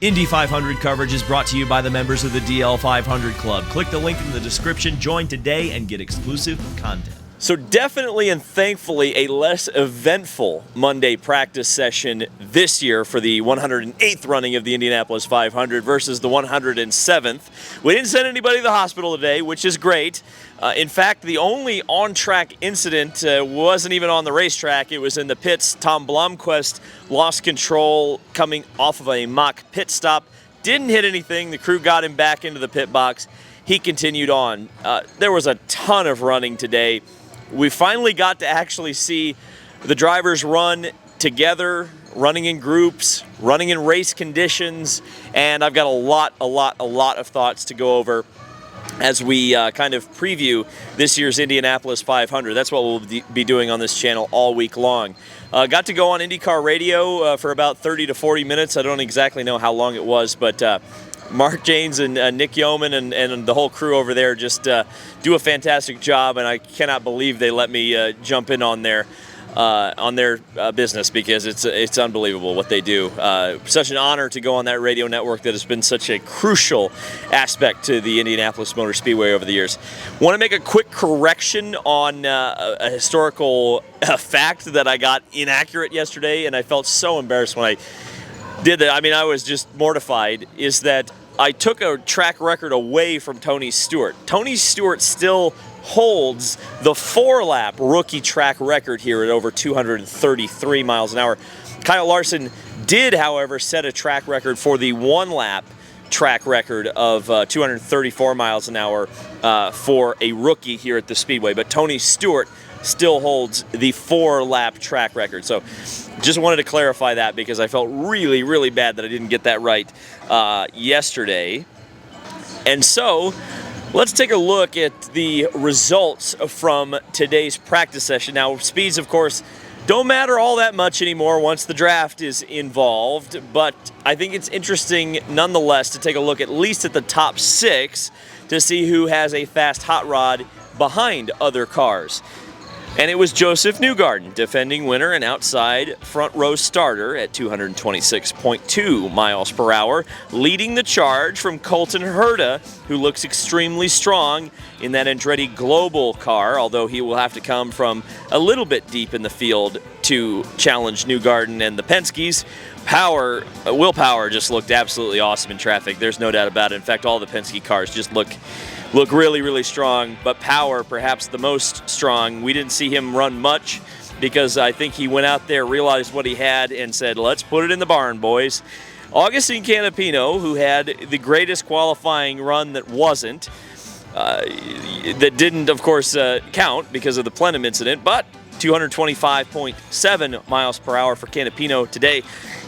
Indy 500 coverage is brought to you by the members of the DL 500 Club. Click the link in the description, join today, and get exclusive content. So definitely and thankfully a less eventful Monday practice session this year for the 108th running of the Indianapolis 500 versus the 107th. We didn't send anybody to the hospital today, which is great. In fact, the only on-track incident wasn't even on the racetrack. It was in the pits. Tom Blomqvist lost control coming off of a mock pit stop. Didn't hit anything. The crew got him back into the pit box. He continued on. There was a ton of running today. We finally got to actually see the drivers run together, running in groups, running in race conditions, and I've got a lot of thoughts to go over as we kind of preview this year's Indianapolis 500. That's what we'll be doing on this channel all week long. Got to go on IndyCar radio for about 30 to 40 minutes. I don't exactly know how long it was, but Mark Janes and Nick Yeoman and the whole crew over there just do a fantastic job, and I cannot believe they let me jump in on their business, because it's unbelievable what they do. Such an honor to go on that radio network that has been such a crucial aspect to the Indianapolis Motor Speedway over the years. Want to make a quick correction on a historical fact that I got inaccurate yesterday, and I felt so embarrassed when I did that. I mean, I was just mortified. Is that I took a track record away from Tony Stewart. Tony Stewart still holds the 4-lap rookie track record here at over 233 miles an hour. Kyle Larson did, however, set a track record for the 1-lap track record of 234 miles an hour for a rookie here at the Speedway. But Tony Stewart still holds the 4-lap track record. So just wanted to clarify that, because I felt really bad that I didn't get that right yesterday. And so let's take a look at the results from today's practice session. Now, speeds, of course, don't matter all that much anymore once the draft is involved, but I think it's interesting nonetheless to take a look at least at the top 6 to see who has a fast hot rod behind other cars. And it was Joseph Newgarden, defending winner and outside front row starter at 226.2 miles per hour, leading the charge from Colton Herta, who looks extremely strong in that Andretti Global car, although he will have to come from a little bit deep in the field to challenge Newgarden and the Penske's. Will Power just looked absolutely awesome in traffic. There's no doubt about it. In fact, all the Penske cars just look really strong, but Power perhaps the most strong. We didn't see him run much, because I think he went out there, realized what he had, and said, let's put it in the barn, boys. Augustine Canapino, who had the greatest qualifying run that wasn't, that didn't, of course, count because of the plenum incident, but 225.7 miles per hour for Canapino today.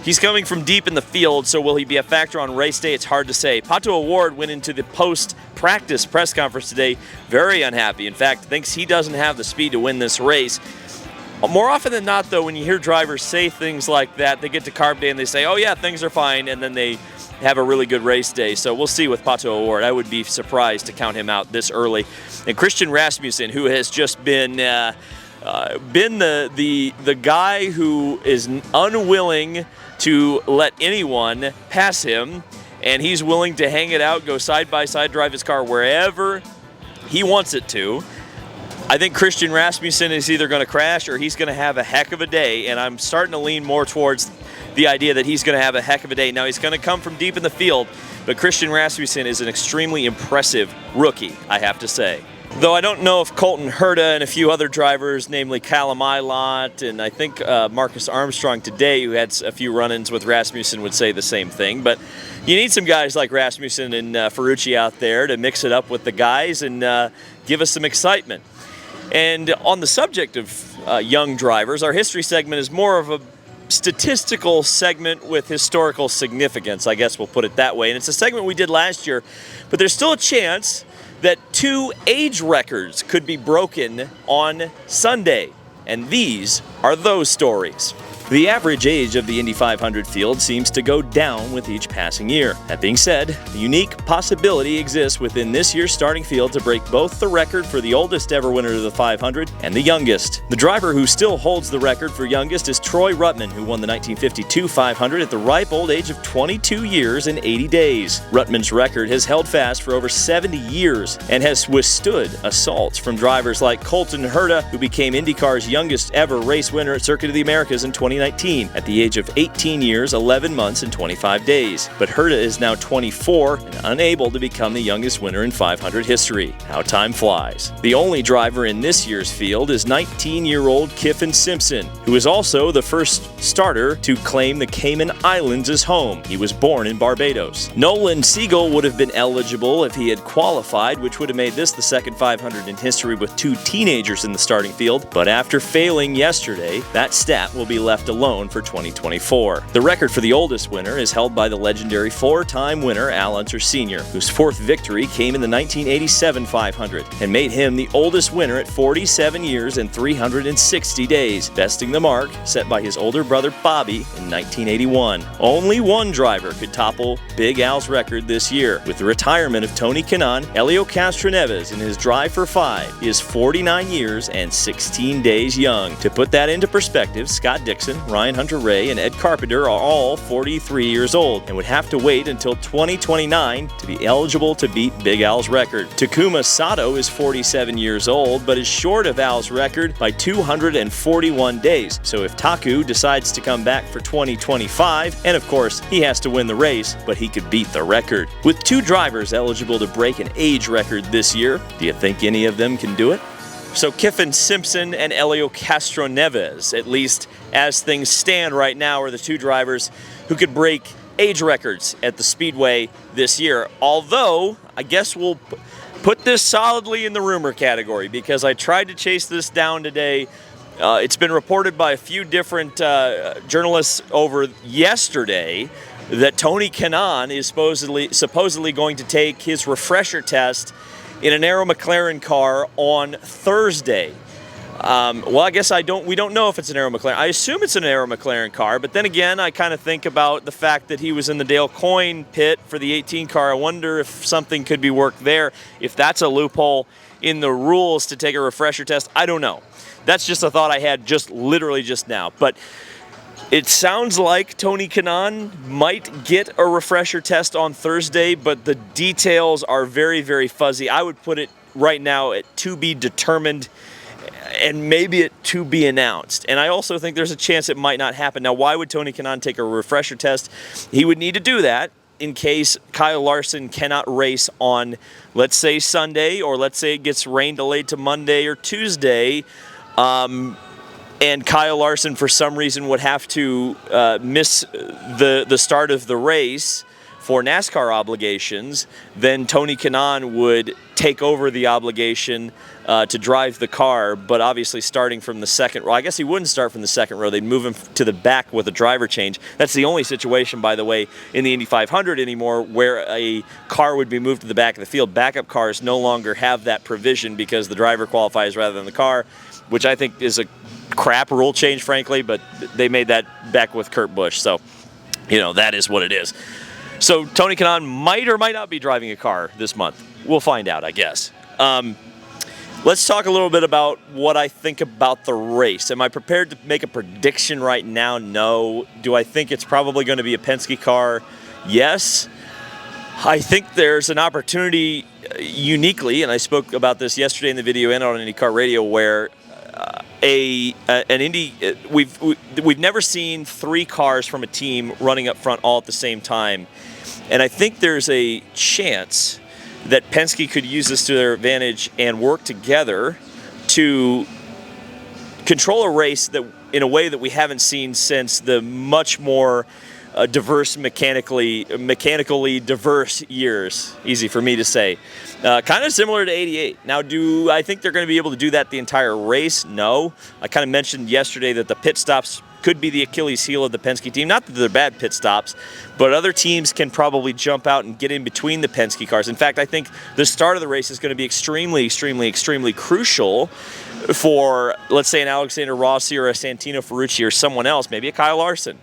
He's coming from deep in the field, so will he be a factor on race day? It's hard to say. Pato O'Ward went into the post-practice press conference today very unhappy. In fact, thinks he doesn't have the speed to win this race. More often than not, though, when you hear drivers say things like that, they get to carb day and they say, oh yeah, things are fine, and then they have a really good race day. So we'll see with Pato O'Ward. I would be surprised to count him out this early. And Christian Rasmussen, who has just been the guy who is unwilling to let anyone pass him, and he's willing to hang it out, go side by side, drive his car wherever he wants it to. I think Christian Rasmussen is either going to crash or he's going to have a heck of a day, and I'm starting to lean more towards the idea that he's going to have a heck of a day. Now, he's going to come from deep in the field, but Christian Rasmussen is an extremely impressive rookie, I have to say. Though I don't know if Colton Herta and a few other drivers, namely Callum Ilott and I think Marcus Armstrong today, who had a few run-ins with Rasmussen, would say the same thing. But you need some guys like Rasmussen and Ferrucci out there to mix it up with the guys and give us some excitement. And on the subject of young drivers, our history segment is more of a statistical segment with historical significance, I guess we'll put it that way. And it's a segment we did last year, but there's still a chance that 2 age records could be broken on Sunday. And these are those stories. The average age of the Indy 500 field seems to go down with each passing year. That being said, the unique possibility exists within this year's starting field to break both the record for the oldest ever winner of the 500 and the youngest. The driver who still holds the record for youngest is Troy Ruttman, who won the 1952 500 at the ripe old age of 22 years and 80 days. Ruttman's record has held fast for over 70 years and has withstood assaults from drivers like Colton Herta, who became IndyCar's youngest ever race winner at Circuit of the Americas in 2019 at the age of 18 years, 11 months, and 25 days. But Herta is now 24 and unable to become the youngest winner in 500 history. How time flies. The only driver in this year's field is 19-year-old Kyffin Simpson, who is also the first starter to claim the Cayman Islands as home. He was born in Barbados. Nolan Siegel would have been eligible if he had qualified, which would have made this the second 500 in history with 2 teenagers in the starting field. But after failing yesterday, that stat will be left alone for 2024. The record for the oldest winner is held by the legendary 4-time winner Al Unser Sr., whose 4th victory came in the 1987 500 and made him the oldest winner at 47 years and 360 days, besting the mark set by his older brother Bobby in 1981. Only one driver could topple Big Al's record this year. With the retirement of Tony Kanaan, Helio Castroneves in his drive for 5 is 49 years and 16 days young. To put that into perspective, Scott Dixon, Ryan Hunter-Reay, and Ed Carpenter are all 43 years old and would have to wait until 2029 to be eligible to beat Big Al's record. Takuma Sato is 47 years old, but is short of Al's record by 241 days. So if Taku decides to come back for 2025, and of course, he has to win the race, but he could beat the record. With 2 drivers eligible to break an age record this year, do you think any of them can do it? So Kyffin Simpson and Helio Castroneves, at least as things stand right now, are the 2 drivers who could break age records at the Speedway this year. Although, I guess we'll put this solidly in the rumor category because I tried to chase this down today. It's been reported by a few different journalists over yesterday that Tony Kanaan is supposedly going to take his refresher test in an Arrow McLaren car on Thursday. Well, I guess we don't know if it's an Arrow McLaren. I assume it's an Arrow McLaren car, but then again, I kind of think about the fact that he was in the Dale Coyne pit for the 18 car. I wonder if something could be worked there, if that's a loophole in the rules to take a refresher test. I don't know. That's just a thought I had literally just now. But it sounds like Tony Kanaan might get a refresher test on Thursday, but the details are very, very fuzzy. I would put it right now at to be determined and maybe at to be announced. And I also think there's a chance it might not happen. Now, why would Tony Kanaan take a refresher test? He would need to do that in case Kyle Larson cannot race on, let's say, Sunday, or let's say it gets rain delayed to Monday or Tuesday. And Kyle Larson, for some reason, would have to miss the start of the race for NASCAR obligations, then Tony Kanaan would take over the obligation to drive the car, but obviously starting from the second row. I guess he wouldn't start from the second row. They'd move him to the back with a driver change. That's the only situation, by the way, in the Indy 500 anymore where a car would be moved to the back of the field. Backup cars no longer have that provision because the driver qualifies rather than the car, which I think is a crap rule change, frankly, but they made that back with Kurt Busch. So, that is what it is. So Tony Kanaan might or might not be driving a car this month. We'll find out, I guess. Let's talk a little bit about what I think about the race. Am I prepared to make a prediction right now? No. Do I think it's probably going to be a Penske car? Yes. I think there's an opportunity uniquely, and I spoke about this yesterday in the video and on IndyCar Radio, where an Indy, we've never seen 3 cars from a team running up front all at the same time. And I think there's a chance that Penske could use this to their advantage and work together to control a race that in a way that we haven't seen since the much more diverse, mechanically diverse years. Easy for me to say. Kind of similar to 88. Now, do I think they're going to be able to do that the entire race? No. I kind of mentioned yesterday that the pit stops could be the Achilles heel of the Penske team. Not that they're bad pit stops, but other teams can probably jump out and get in between the Penske cars. In fact, I think the start of the race is going to be extremely, extremely, extremely crucial for, let's say, an Alexander Rossi or a Santino Ferrucci or someone else, maybe a Kyle Larson,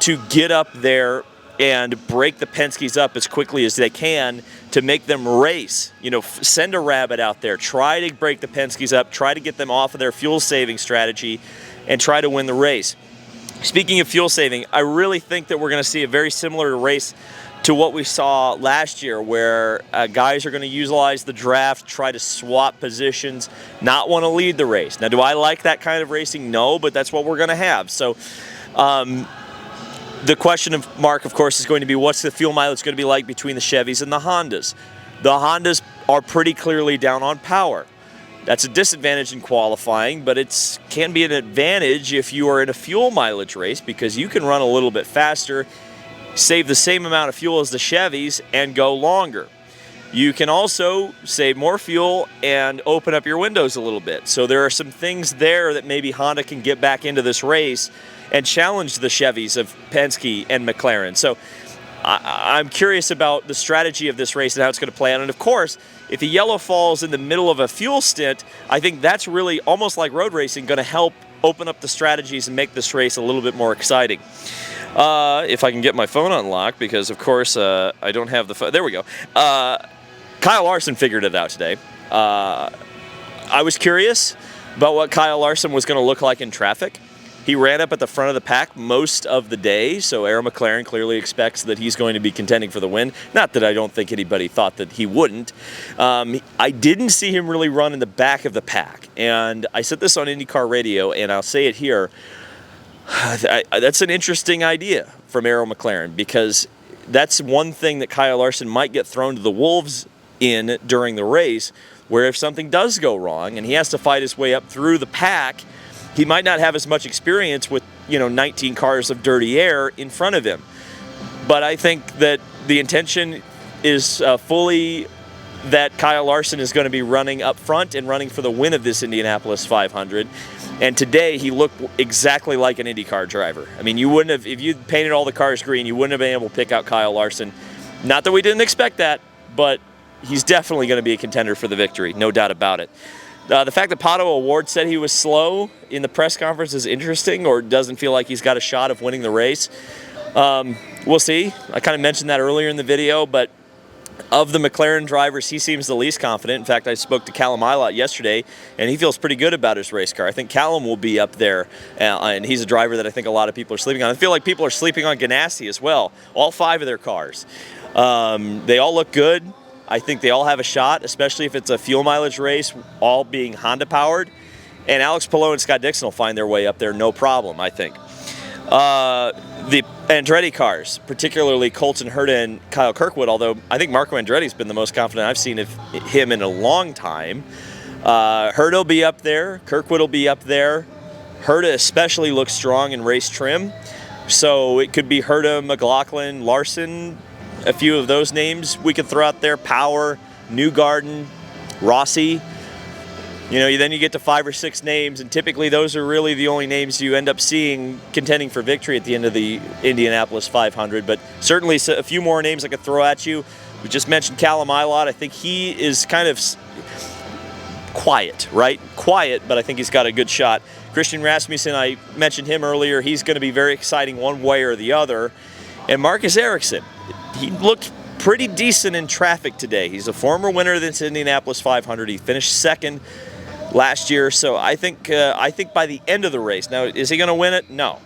to get up there and break the Penske's up as quickly as they can to make them race. Send a rabbit out there, try to break the Penske's up, try to get them off of their fuel-saving strategy, and try to win the race. Speaking of fuel saving, I really think that we're going to see a very similar race to what we saw last year, where guys are going to utilize the draft, try to swap positions, not want to lead the race. Now, do I like that kind of racing? No, but that's what we're going to have. So the question of Mark, of course, is going to be what's the fuel mileage going to be like between the Chevys and the Hondas? The Hondas are pretty clearly down on power. That's a disadvantage in qualifying, but it can be an advantage if you are in a fuel mileage race because you can run a little bit faster, save the same amount of fuel as the Chevys, and go longer. You can also save more fuel and open up your windows a little bit. So there are some things there that maybe Honda can get back into this race and challenge the Chevys of Penske and McLaren. So I'm curious about the strategy of this race and how it's going to play out. And of course, if a yellow falls in the middle of a fuel stint, I think that's really almost like road racing, going to help open up the strategies and make this race a little bit more exciting. If I can get my phone unlocked, because of course I don't have the phone. There we go. Kyle Larson figured it out today. I was curious about what Kyle Larson was going to look like in traffic. He ran up at the front of the pack most of the day, so Arrow McLaren clearly expects that he's going to be contending for the win. Not that I don't think anybody thought that he wouldn't. I didn't see him really run in the back of the pack, and I said this on IndyCar Radio, and I'll say it here. That's an interesting idea from Arrow McLaren, because that's one thing that Kyle Larson might get thrown to the wolves in during the race, where if something does go wrong and he has to fight his way up through the pack, he might not have as much experience with 19 cars of dirty air in front of him. But I think that the intention is fully that Kyle Larson is going to be running up front and running for the win of this Indianapolis 500. And today he looked exactly like an IndyCar driver. I mean, you wouldn't have, if you painted all the cars green, you wouldn't have been able to pick out Kyle Larson. Not that we didn't expect that, but he's definitely going to be a contender for the victory, no doubt about it. The fact that Pato O'Ward said he was slow in the press conference is interesting, or doesn't feel like he's got a shot of winning the race. We'll see. I kind of mentioned that earlier in the video, but of the McLaren drivers, he seems the least confident. In fact, I spoke to Callum Ilott yesterday, and he feels pretty good about his race car. I think Callum will be up there, and he's a driver that I think a lot of people are sleeping on. I feel like people are sleeping on Ganassi as well, all 5 of their cars. They all look good. I think they all have a shot, especially if it's a fuel mileage race, all being Honda-powered. And Alex Palou and Scott Dixon will find their way up there, no problem, I think. The Andretti cars, particularly Colton Herta and Kyle Kirkwood, although I think Marco Andretti's been the most confident I've seen of him in a long time. Herta will be up there. Kirkwood will be up there. Herta especially looks strong in race trim. So it could be Herta, McLaughlin, Larson, a few of those names we could throw out there. Power, Newgarden, Rossi. Then you get to 5 or 6 names, and typically those are really the only names you end up seeing contending for victory at the end of the Indianapolis 500. But certainly a few more names I could throw at you. We just mentioned Callum Ilott. I think he is kind of quiet, right? Quiet, but I think he's got a good shot. Christian Rasmussen, I mentioned him earlier. He's going to be very exciting one way or the other. And Marcus Ericsson, he looked pretty decent in traffic today. He's a former winner of this Indianapolis 500. He finished second last year, so I think by the end of the race, now is he going to win it? No,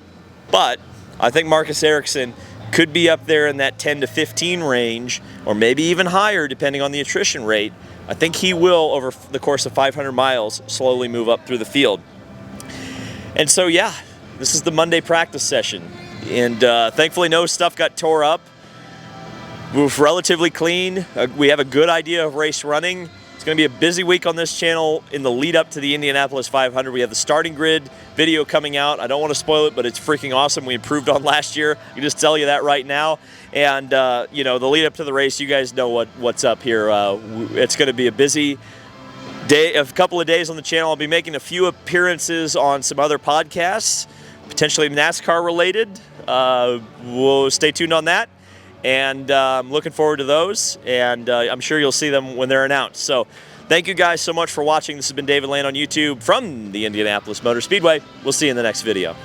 but I think Marcus Ericsson could be up there in that 10 to 15 range, or maybe even higher depending on the attrition rate. I think he will, over the course of 500 miles, slowly move up through the field. And so yeah, this is the Monday practice session, and thankfully no stuff got tore up. We're relatively clean. We have a good idea of race running. It's going to be a busy week on this channel in the lead up to the Indianapolis 500. We have the starting grid video coming out. I don't want to spoil it, but it's freaking awesome. We improved on last year. I can just tell you that right now. And, the lead up to the race, you guys know what's up here. It's going to be a busy day, a couple of days on the channel. I'll be making a few appearances on some other podcasts. potentially NASCAR related. We'll stay tuned on that. And I'm looking forward to those. And I'm sure you'll see them when they're announced. So thank you guys so much for watching. This has been David Lane on YouTube from the Indianapolis Motor Speedway. We'll see you in the next video.